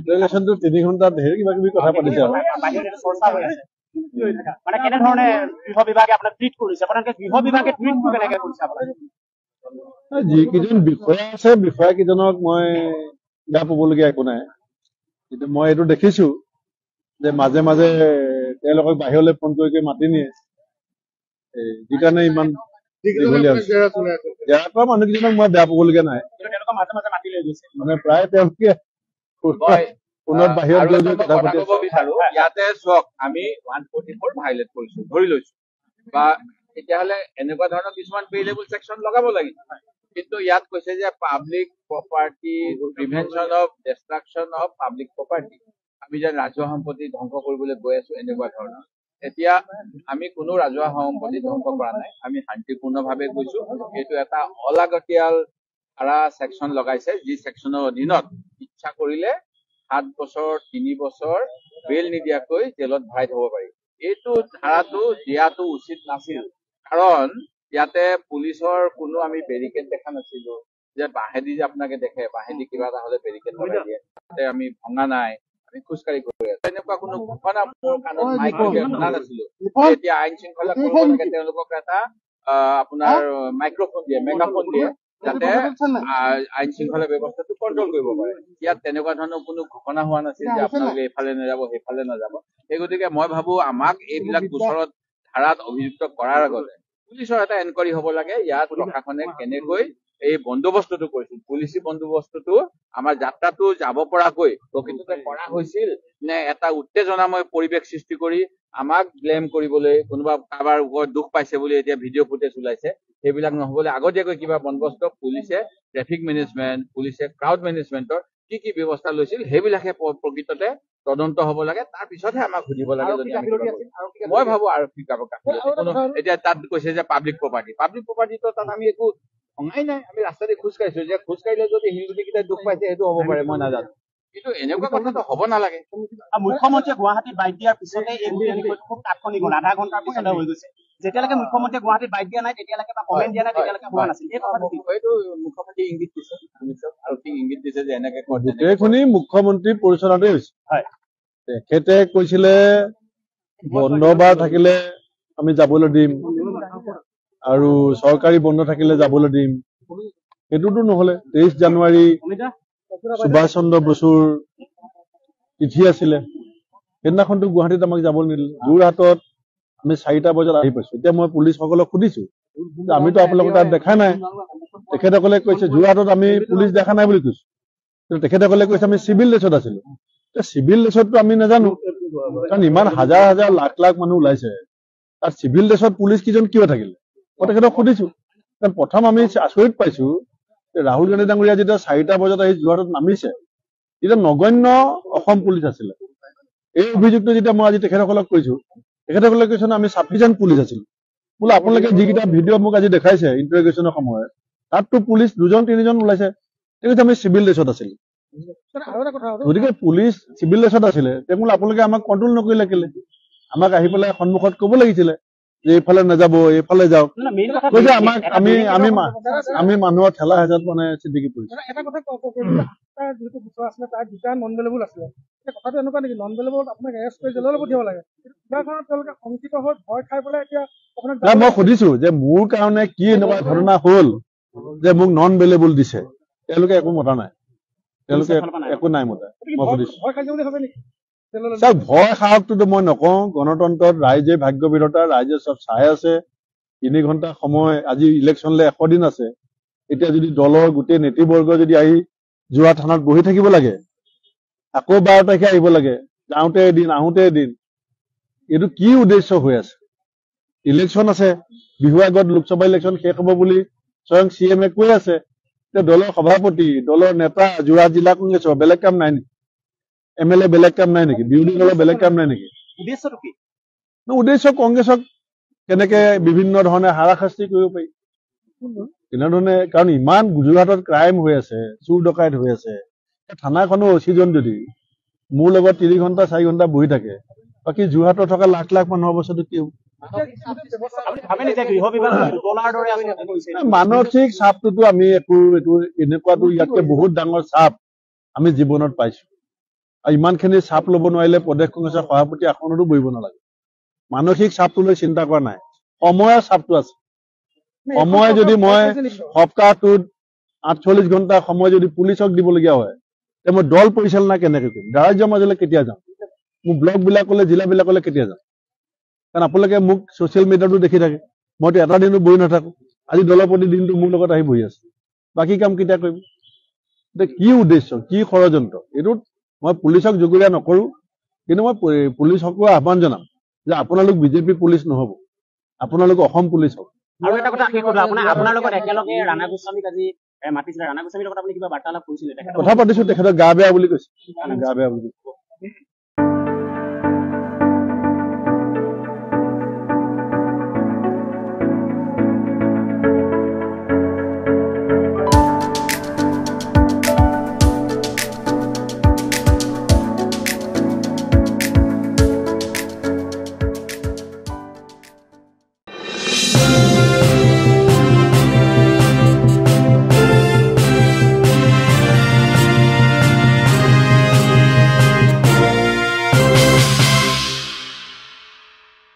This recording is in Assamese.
ইন্টাৰগেশ্যনটো 3 ঘণ্টাত ঢেৰ কিবা কিবি কথা পাতিছে আৰু মানে কেনেধৰণে গৃহ বিভাগে আপোনাক ট্ৰিট কৰিছে, আপোনালোকে গৃহ বিভাগে ট্ৰিটটো কেনেকে কৰিছে আপোনাক? যিকেইজন বিষয়া আছে বিষয়া কেইজনক মই বেয়া পাবলগীয়া একো নাই, কিন্তু মই এইটো দেখিছো যে মাজে মাজে তেওঁলোকক বাহিৰলৈ ফোন কৰি মাতি নিয়ে, যি কাৰণে ইমান জেৰা কৰা মানুহকেইজনক মই বেয়া পাবলগীয়া নাই, মানে প্ৰায় তেওঁলোকে ফোনত বাহিৰত গৈ কথা পাতি বিচাৰো। ইয়াতে চাওক, আমি 144 ভাইলেট কৰিছো, ধৰি লৈছো, বা তেতিয়াহ'লে এনেকুৱা ধৰণৰ কিছুমান পেইলেবল ছেকশ্যন লগাব লাগিব। কিন্তু ইয়াত কৈছে যে public property, prevention of destruction of public property, আমি যেন ৰাজহুৱা সম্পত্তি ধ্বংস কৰিবলৈ গৈ আছো এনেকুৱা ধৰণৰ। এতিয়া আমি কোনো ৰাজহুৱা সম্পত্তি ধ্বংস কৰা নাই, আমি শান্তিপূৰ্ণভাৱে গৈছো। এইটো এটা অলাগতিয়াল ধাৰা ছেকশ্যন লগাইছে, যি ছেকশ্যনৰ অধীনত ইচ্ছা কৰিলে 7 বছৰ 3 বছৰ বেল নিদিয়াকৈ জেলত ভৰাই থব পাৰি। এইটো ধাৰাটো দিয়াটো উচিত নাছিল, কাৰণ ইয়াতে পুলিচৰ কোনো আমি বেৰিকেড দেখা নাছিলো যে বাঁহেদি যে আপোনাকে দেখে বাঁহেদি কিবা এটা হলে বেৰিকেড লগাই দিয়ে, তাতে আমি ভঙা নাই, আমি খোজকাঢ়ি গৈ আছো। এনেকুৱা কোনো ঘটনা মোৰ কাণত মাইক শুনা নাছিলো। এতিয়া আইন শৃংখলা কৰিব লাগে, তেওঁলোকক এটা আপোনাৰ মাইক্ৰফোন দিয়ে, মেগাফোন দিয়ে, যাতে আইন শৃংখলা ব্যৱস্থাটো কণ্ট্ৰল কৰিব পাৰে। ইয়াত তেনেকুৱা ধৰণৰ কোনো ঘটনা হোৱা নাছিল যে আপোনালোকে এইফালে নাযাব সেইফালে নাযাব। সেই গতিকে মই ভাবো আমাক এইবিলাক গোচৰত ধাৰাত অভিযুক্ত কৰাৰ আগতে পুলিচৰ এটা এনকুৱাৰী হ'ব লাগে, ইয়াত প্ৰশাসনে কেনেকৈ এই বন্দোবস্তটো কৰিছিল, পুলিচি বন্দোবস্তটো আমাৰ যাত্ৰাটো যাব পৰাকৈ প্ৰকৃততে কৰা হৈছিল নে এটা উত্তেজনাময় পৰিৱেশ সৃষ্টি কৰি আমাক ব্লেম কৰিবলৈ, কোনোবা কাৰোবাৰ ওপৰত দুখ পাইছে বুলি এতিয়া ভিডিঅ' ফুটেজ ওলাইছে, সেইবিলাক নহ'বলৈ আগতীয়াকৈ কিবা বন্দোবস্ত পুলিচে, ট্ৰেফিক মেনেজমেণ্ট, পুলিচে ক্ৰাউড মেনেজমেণ্টৰ কি কি ব্যৱস্থা লৈছিল সেইবিলাকে প্ৰকৃততে তদন্ত হ'ব লাগে। তাৰ পিছতহে আমাক সুধিব লাগে। মই ভাবো আৰক্ষী এতিয়া তাত কৈছে যে পাব্লিক প্ৰপাৰ্টিটো তাত আমি একো ভঙাই নাই, আমি ৰাস্তাতে খোজকাঢ়িছো, যে খোজকাঢ়িলে যদি শিলগুটিকেইটাই দুখ পাইছে সেইটো হ'ব পাৰে, মই নাজানো, কিন্তু এনেকুৱা কথাটো হ'ব নালাগে। মুখ্যমন্ত্ৰীয়ে গুৱাহাটীত বাইক দিয়াৰ পিছতে এই খুব তাৎক্ষণিক গ'ল, আধা ঘণ্টাৰ পিছতে হৈ গৈছে। যেতিয়ালৈকে মুখ্যমন্ত্ৰীয়ে গুৱাহাটীত বাইক দিয়া নাই তেতিয়ালৈকে বা কমেণ্ট দিয়া নাই তেতিয়ালৈকে হোৱা নাছিল। এই কথাটো এইটো মুখ্যমন্ত্ৰী ইংগিত দিছে, আৰক্ষীক ইংগিত দিছে যে এনেকে গোটেইখিনি মুখ্যমন্ত্ৰী পৰিচালনাতে হৈছে। তেখেতে কৈছিলে বন্ধ বাৰ থাকিলে আমি যাবলৈ দিম আৰু চৰকাৰী বন্ধ থাকিলে যাবলৈ দিম, সেইটোতো নহলে। 23 জানুৱাৰী সুভাষ চন্দ্ৰ বসুৰ তিথি আছিলে, সেইদিনাখনতো গুৱাহাটীত আমাক যাবলৈ নিদিলে। যোৰহাটত আমি 4টা বজাত আহি পাইছো। এতিয়া মই পুলিচসকলক সুধিছো, আমিতো আপোনালোকৰ তাত দেখা নাই। তেখেতসকলে কৈছে যোৰহাটত আমি পুলিচ দেখা নাই বুলি কৈছো, কিন্তু তেখেতসকলে কৈছে আমি চিভিল ড্ৰেছত আছিলো। চিভিল ড্ৰেছতটো আমি নাজানো, কাৰণ ইমান হাজাৰ হাজাৰ লাখ লাখ মানুহ ওলাইছে, তাত চিভিল ড্ৰেছত পুলিচ কেইজন কিয় থাকিলে মই তেখেতক সুধিছো। প্ৰথম আমি আচৰিত পাইছো যে ৰাহুল গান্ধী ডাঙৰীয়া যেতিয়া 4টা বজাত আহি যোৰহাটত নামিছে, তেতিয়া নগণ্য অসম পুলিচ আছিলে। এই অভিযোগটো যেতিয়া মই আজি তেখেতসকলক কৈছো, তেখেতসকলে কৈছে আমি চাফিচিয়েণ্ট পুলিচ আছিলো। বোলে আপোনালোকে যিকেইটা ভিডিঅ' মোক আজি দেখাইছে ইণ্টাৰগেশ্যনৰ সময়ত, তাততো পুলিচ 2-3জন ওলাইছে, কৈছে আমি চিভিল ড্ৰেছত আছিলো। গতিকে পুলিচ চিভিল ড্ৰেছত আছিলে, তেনেহ'লে আপোনালোকে আমাক কণ্ট্ৰল নকৰিলে কেলে? আমাক আহি পেলাই সন্মুখত ক'ব লাগিছিলে যে এইফালে নাযাব, এইফালে যাওক। কৈছে আমাক আমি মানুহৰ ঠেলা হেঁচাত মানে চিটিকি পৰিছো। এটা কথা যিহেতু গোচৰ আছিলে তাৰ 2টা নন বেলেবল আছিলে, কথাটো এনেকুৱা নেকি নন বেলেবল আপোনাক এৰেষ্ট কৰি জেললৈ পঠিয়াব লাগে? কিবা কাৰণত তেওঁলোকে শংকিত হৈ ভয় খাই পেলাই এতিয়া আপোনাক মই সুধিছো যে মোৰ কাৰণে কি এনেকুৱা ঘটনা হ'ল যে মোক নন বেলেবল দিছে? তেওঁলোকে একো মতা নাই, তেওঁলোকে একো নাই মতা। মই সুধিছো ভয় খাইছে বুলি ভাবে নেকি? চাওক, ভয় সাহসটোতো মই নকওঁ। গণতন্ত্ৰত ৰাইজে ভাগ্য বিধাতা, ৰাইজে চব চাই আছে। 3 ঘণ্টা সময়, আজি ইলেকশ্যনলৈ 100 দিন আছে। এতিয়া যদি দলৰ গোটেই নেতৃবৰ্গ যদি আহি যোৱা থানাত বহি থাকিব লাগে, আকৌ 12 তাৰিখে আহিব লাগে, যাওঁতে এদিন আহোঁতে এদিন, এইটো কি উদ্দেশ্য হৈ আছে? ইলেকশ্যন আছে, বিহুৰ আগত লোকসভা ইলেকশ্যন শেষ হ'ব বুলি স্বয়ং CM কৈ আছে। এতিয়া দলৰ সভাপতি, দলৰ নেতা, যোৰহাট জিলা কংগ্ৰেছৰ বেলেগ কাম নাই নেকি? MLA বেলেগ কাম নাই নেকি? বিৰোধী দলৰ বেলেগ কাম নাই নেকি? উদ্দেশ্যটো কি? উদ্দেশ্য কংগ্ৰেছক কেনেকে বিভিন্ন ধৰণে হাৰাশাস্তি কৰিব পাৰি তেনেধৰণে, কাৰণ ইমান যোৰহাটত ক্ৰাইম হৈ আছে, চুৰ ডকাইত হৈ আছে। থানাখনো অচিজন যদি মোৰ লগত 3 ঘণ্টা 4 ঘণ্টা বহি থাকে, বাকী যোৰহাটত থকা লাখ লাখ মানুহৰ অৱস্থাটো কি হ'ব? আপুনি ভাবেনে যে গৃহ বিভাগ পুতলাৰ দৰে আচলতে কৰিছে? মানসিক চাপটোতো আমি এইটো এনেকুৱাটো ইয়াতকে বহুত ডাঙৰ চাপ আমি জীৱনত পাইছো আৰু ইমানখিনি চাপ ল'ব নোৱাৰিলে প্ৰদেশ কংগ্ৰেছৰ সভাপতি আসনতো বহিব নালাগে। মানসিক চাপটো লৈ চিন্তা কৰা নাই, সময়ৰ চাপটো আছে। সময় যদি মই সপ্তাহটোত 48 ঘণ্টা সময় যদি পুলিচক দিবলগীয়া হয়, তে মই দল পৰিচালনা কেনেকৈ কৰিম? ৰাজ্যৰ মাজলৈ কেতিয়া যাম? মোৰ ব্লক বিলাকলৈ জিলাবিলাকলৈ কেতিয়া যাম? কাৰণ আপোনালোকে মোক ছচিয়েল মিডিয়াতো দেখি থাকে, মইতো এটা দিনো বহি নাথাকো। আজি দলৰ প্ৰতি দিনটো মোৰ লগত আহি বহি আছে, বাকী কাম কেতিয়া কৰিম? এতিয়া কি উদ্দেশ্য, কি ষড়যন্ত্ৰ? এইটোত মই পুলিচক জগৰীয়া নকৰো, কিন্তু মই পুলিচকো আহ্বান জনাম যে আপোনালোক বিজেপি পুলিচ নহব, আপোনালোক অসম পুলিচ হওক। আৰু এটা কথা শেষ কৰোঁ, আপোনাৰ লগত একেলগে ৰাণা গোস্বামীক আজি মাতিছিলে, ৰাণা গোস্বামীৰ লগত আপুনি কিবা বাৰ্তালাপ কৰিছিলে? কথা পাতিছো, তেখেতৰ গা বেয়া বুলি কৈছে, গা বেয়া বুলি কৈছে।